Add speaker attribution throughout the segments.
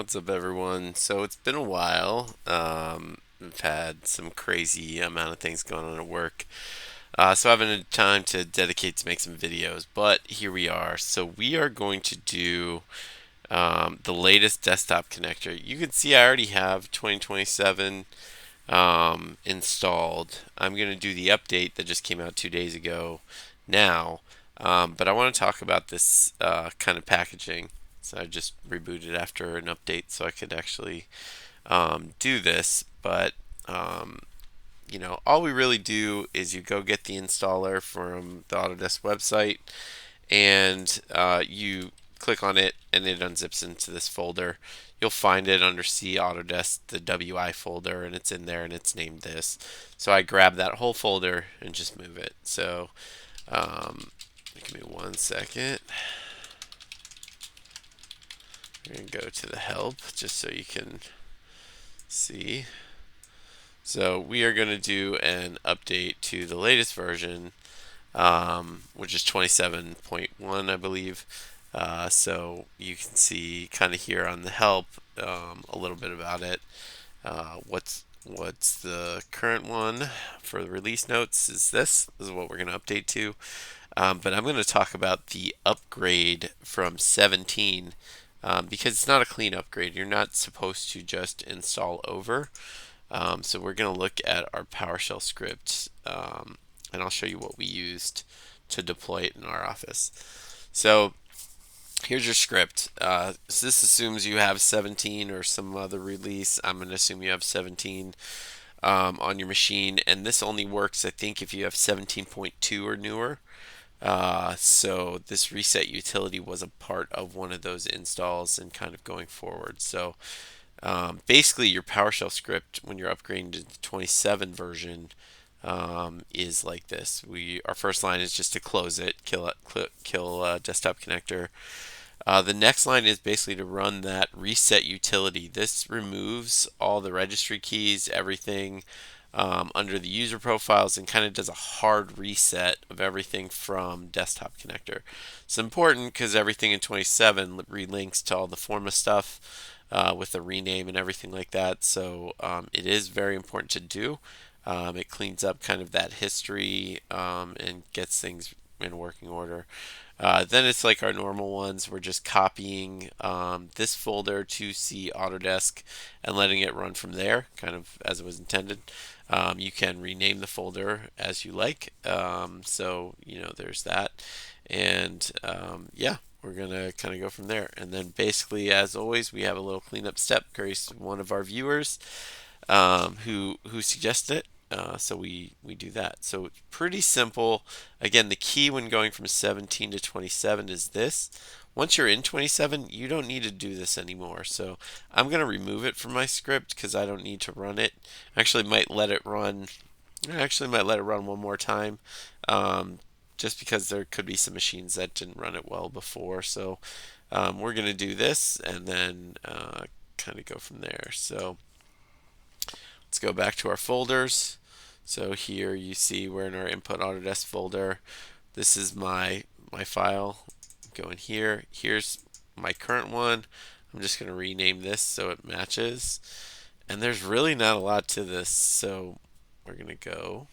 Speaker 1: What's up, everyone? So it's been a while. We've had some crazy amount of things going on at work. So I haven't had time to dedicate to make some videos, but here we are. So we are going to do the latest desktop connector. You can see I already have 2027 installed. I'm going to do the update that just came out 2 days ago now, but I want to talk about this kind of packaging. So I just rebooted after an update so I could actually do this. But all we really do is you go get the installer from the Autodesk website, and you click on it, and it unzips into this folder. You'll find it under C Autodesk, the WI folder, and it's in there, and it's named this. So I grab that whole folder and just move it. So give me 1 second. We're going to go to the help just so you can see. So we are going to do an update to the latest version, which is 27.1, I believe. So you can see kind of here on the help a little bit about it. What's the current one for the release notes is this. This is what we're going to update to. But I'm going to talk about the upgrade from 17 because it's not a clean upgrade. You're not supposed to just install over. So we're going to look at our PowerShell script, and I'll show you what we used to deploy it in our office. So here's your script. So this assumes you have 17 or some other release. I'm going to assume you have 17 on your machine, and this only works, I think, if you have 17.2 or newer. So this reset utility was a part of one of those installs and kind of going forward. So basically, your PowerShell script when you're upgrading to the 27 version is like this. Our first line is just to close it, kill desktop connector. The next line is basically to run that reset utility. This removes all the registry keys, everything under the user profiles, and kind of does a hard reset of everything from desktop connector. It's important because everything in 27 relinks to all the Forma stuff with the rename and everything like that. So it is very important to do. It cleans up kind of that history and gets things in working order. Then it's like our normal ones. We're just copying this folder to C Autodesk and letting it run from there, kind of as it was intended. You can rename the folder as you like. So, there's that. And yeah, we're going to kind of go from there. And then basically, as always, we have a little cleanup step. Grace, one of our viewers, who suggested it. So we do that. So it's pretty simple. Again, the key when going from 17 to 27 is this. Once you're in 27, you don't need to do this anymore. So I'm going to remove it from my script because I don't need to run it. Actually might let it run. I actually might let it run one more time. Just because there could be some machines that didn't run it well before. So we're going to do this and then kind of go from there. So let's go back to our folders. So here you see we're in our input Autodesk folder. This is my file. Go in here. Here's my current one. I'm just going to rename this so it matches. And there's really not a lot to this. So we're going to go.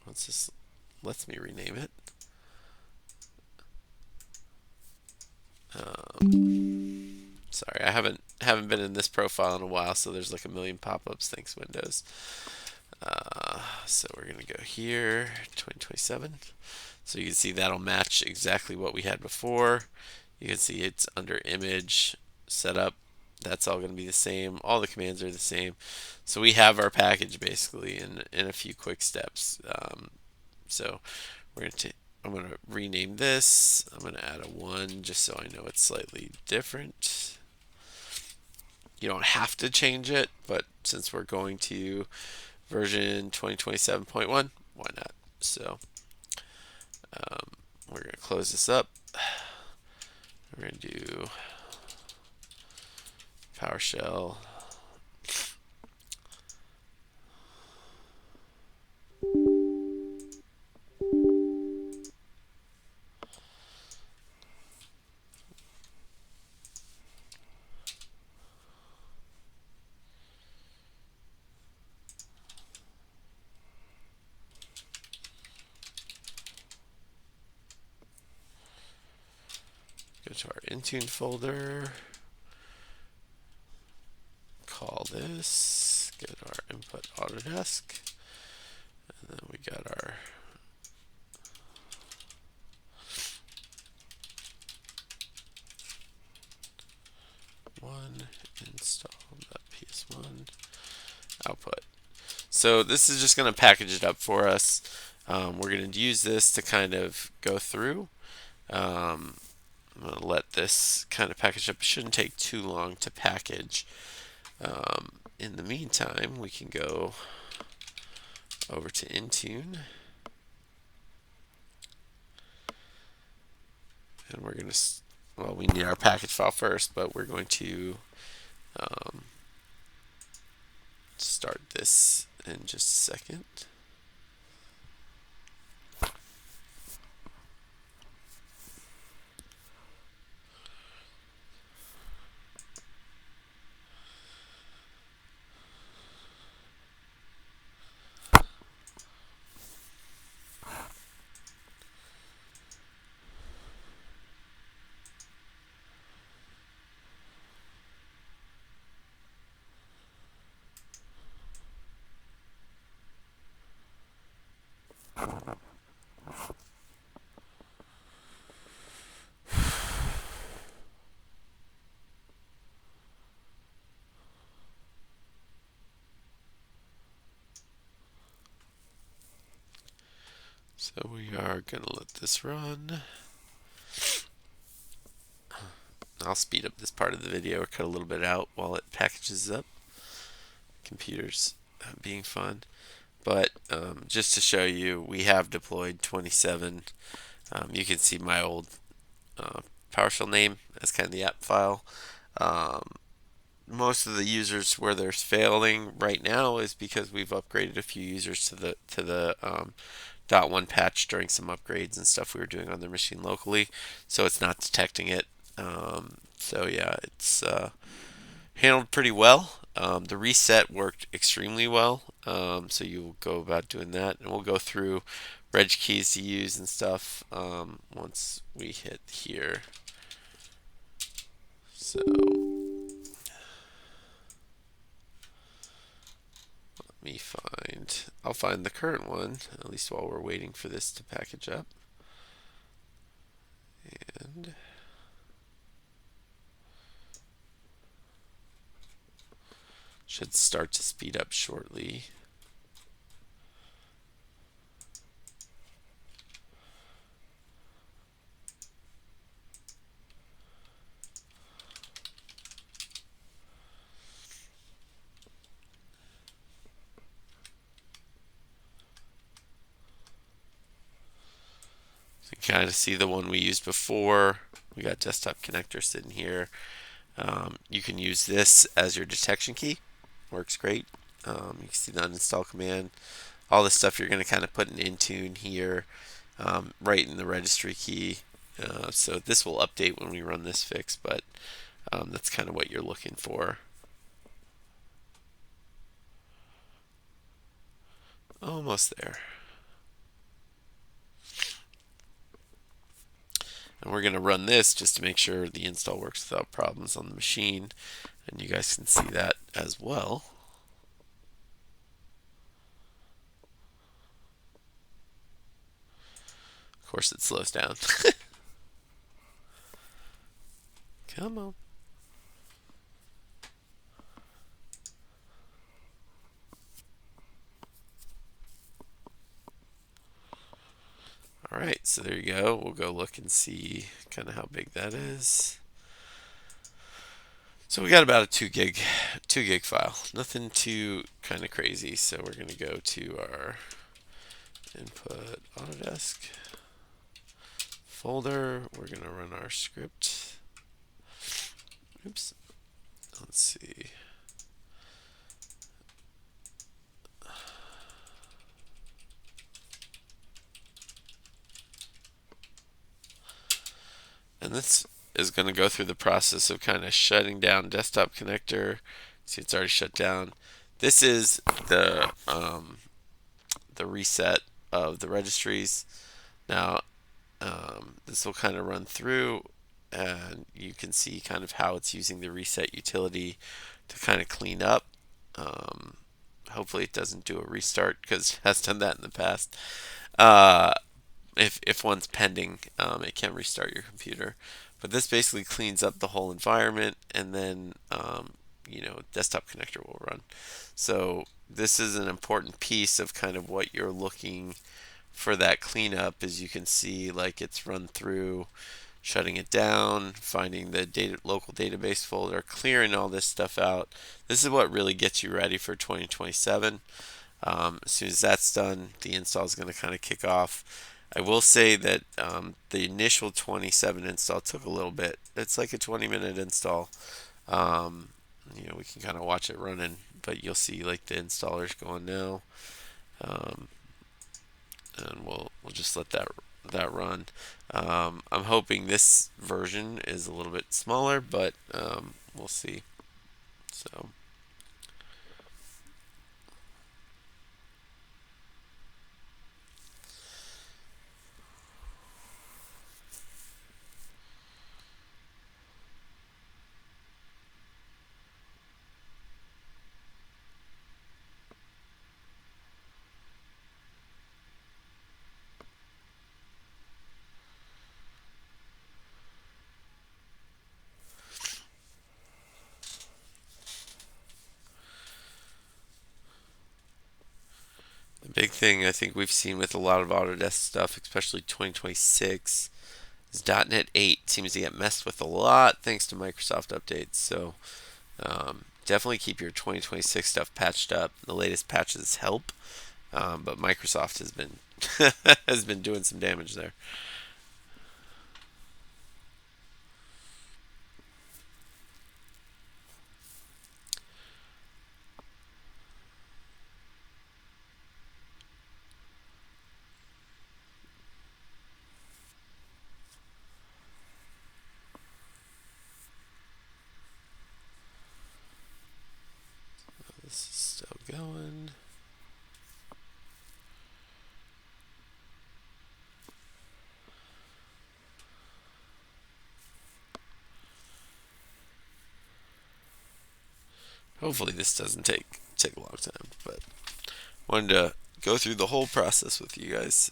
Speaker 1: Lets me rename it. Sorry, I haven't been in this profile in a while, so there's like a million pop-ups. Thanks, Windows. So we're gonna go here, 2027. So you can see that'll match exactly what we had before. You can see it's under image setup. That's all going to be the same. All the commands are the same. So we have our package basically in a few quick steps. So I'm going to rename this. I'm going to add a 1 just so I know it's slightly different. You don't have to change it, but since we're going to version 2027.1, why not? So we're going to close this up. We're going to do PowerShell. to our Intune folder, call this, get our input Autodesk, and then we got our one install.ps1 output. So this is just going to package it up for us. We're going to use this to kind of go through. I'm going to let this kind of package up. It shouldn't take too long to package. In the meantime, we can go over to Intune. And we're going to, well, we need our package file first, but we're going to start this in just a second. So we are going to let this run. I'll speed up this part of the video or cut a little bit out while it packages up. Computer's being fun. But just to show you, we have deployed 27. You can see my old PowerShell name as kind of the app file. Most of the users where they're failing right now is because we've upgraded a few users to the .1 patch during some upgrades and stuff we were doing on their machine locally, so it's not detecting it. So yeah, it's handled pretty well. The reset worked extremely well, so you'll go about doing that, and we'll go through reg keys to use and stuff once we hit here. So I'll find the current one, at least while we're waiting for this to package up. And should start to speed up shortly. So you can kind of see the one we used before. We got desktop connector sitting here. You can use this as your detection key. Works great. You can see the uninstall command. All the stuff you're going to kind of put in Intune here, right in the registry key. So this will update when we run this fix, but that's kind of what you're looking for. Almost there. And we're going to run this just to make sure the install works without problems on the machine. And you guys can see that as well. Of course, it slows down. Come on. Alright, so there you go. We'll go look and see kind of how big that is. So we got about a 2 gig file. Nothing too kind of crazy. So we're going to go to our input Autodesk folder. We're going to run our script. Oops. Let's see. And this is going to go through the process of kind of shutting down desktop connector. See, it's already shut down. This is the reset of the registries. Now, this will kind of run through. and you can see kind of how it's using the reset utility to kind of clean up. Um, Hopefully it doesn't do a restart because it has done that in the past. Uh, if one's pending, it can restart your computer. But this basically cleans up the whole environment, and then desktop connector will run. So this is an important piece of kind of what you're looking for that cleanup. As you can see, like it's run through, shutting it down, finding the local database folder, clearing all this stuff out. This is what really gets you ready for 2027. As soon as that's done, the install is going to kind of kick off. I will say that the initial 27 install took a little bit. It's like a 20-minute install. Um, we can kind of watch it running, but you'll see like the installers going now, um, and we'll just let that run. I'm hoping this version is a little bit smaller, but we'll see. So. The big thing I think we've seen with a lot of Autodesk stuff, especially 2026, is .NET 8 seems to get messed with a lot thanks to Microsoft updates. So definitely keep your 2026 stuff patched up. The latest patches help, but Microsoft has been has been doing some damage there. This is still going. Hopefully this doesn't take a long time, but wanted to go through the whole process with you guys.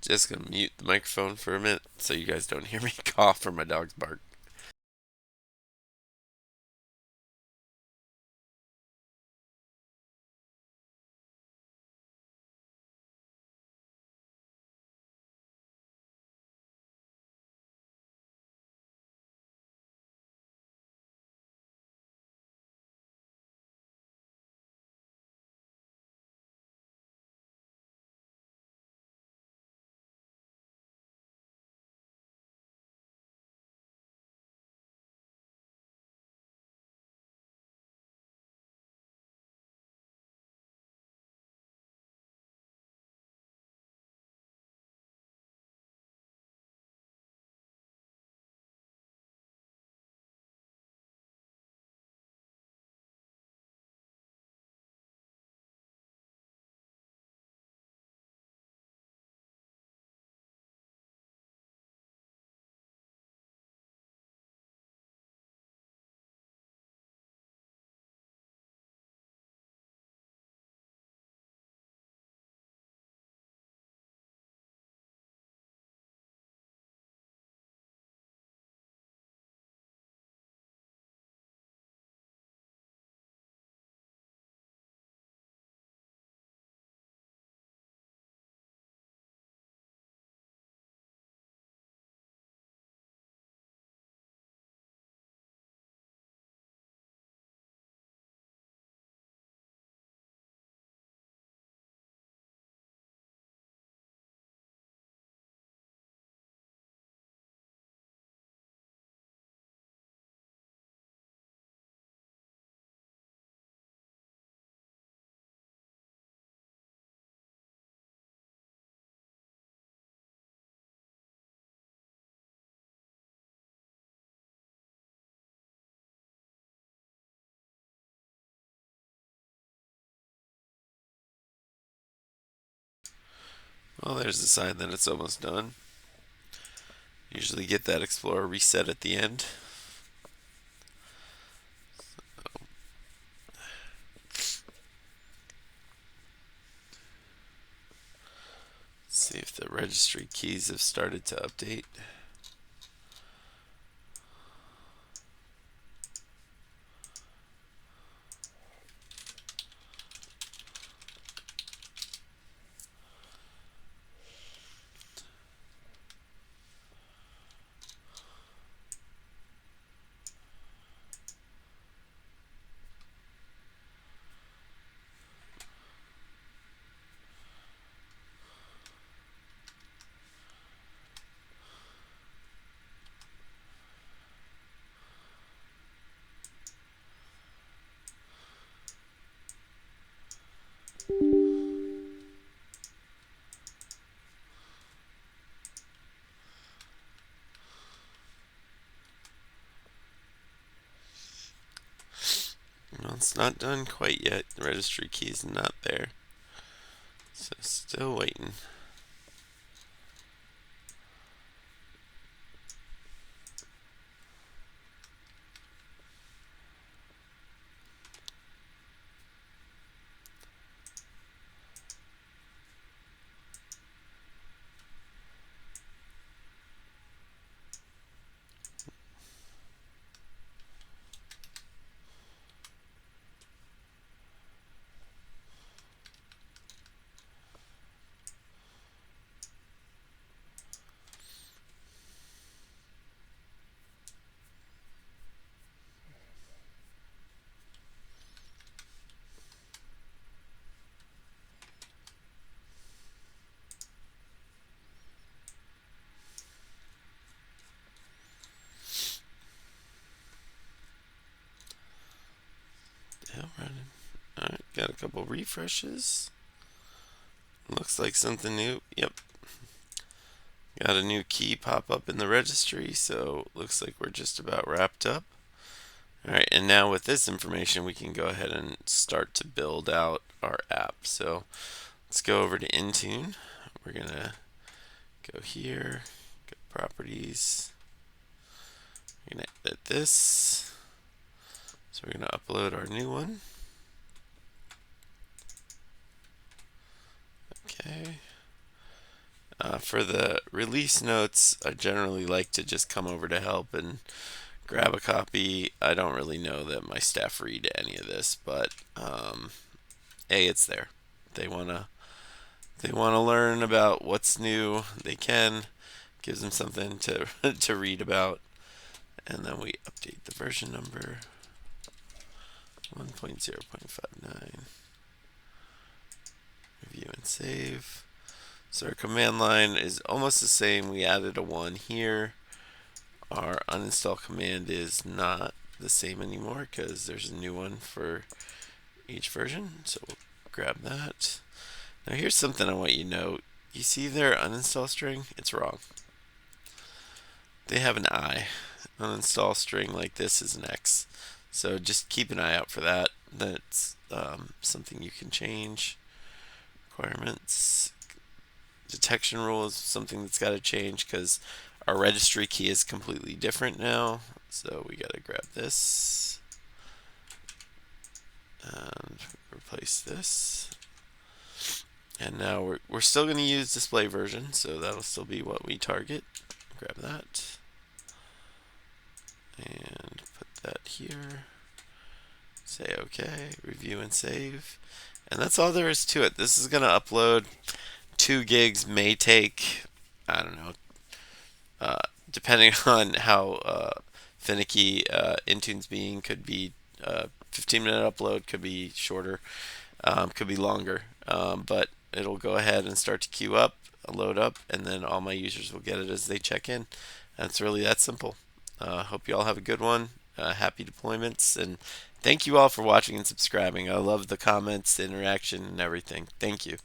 Speaker 1: Just gonna mute the microphone for a minute so you guys don't hear me cough or my dog's bark. Well, there's a sign that it's almost done. Usually get that Explorer reset at the end. Let's see if the registry keys have started to update. Well, it's not done quite yet. The registry key is not there. So still waiting. Still running. Alright, got a couple refreshes. Looks like something new. Yep. Got a new key pop up in the registry, so looks like we're just about wrapped up. Alright, and now with this information we can go ahead and start to build out our app. So let's go over to Intune. We're gonna go here, go properties. We're gonna edit this. So we're gonna upload our new one. Okay. For the release notes, I generally like to just come over to help and grab a copy. I don't really know that my staff read any of this, but hey, it's there. They wanna learn about what's new. They can. Gives them something to to read about, and then we update the version number 1.0.59. Review and save. So our command line is almost the same. We added a 1 here. Our uninstall command is not the same anymore because there's a new one for each version. So we'll grab that. Now here's something I want you to know. You see their uninstall string? It's wrong. They have an I. Uninstall string like this is an X. So just keep an eye out for that. That's something you can change. Requirements. Detection rule is something that's got to change because our registry key is completely different now. So we got to grab this and replace this. And now we're still going to use display version, so that'll still be what we target. Grab that and put that here. Say OK, review and save. And that's all there is to it. This is going to upload 2 gigs, may take, I don't know, depending on how finicky Intune's being, could be 15-minute upload, could be shorter, could be longer. But it'll go ahead and start to queue up, load up, and then all my users will get it as they check in. And it's really that simple. Hope you all have a good one. Happy deployments, and thank you all for watching and subscribing. I love the comments, the interaction, and everything. Thank you.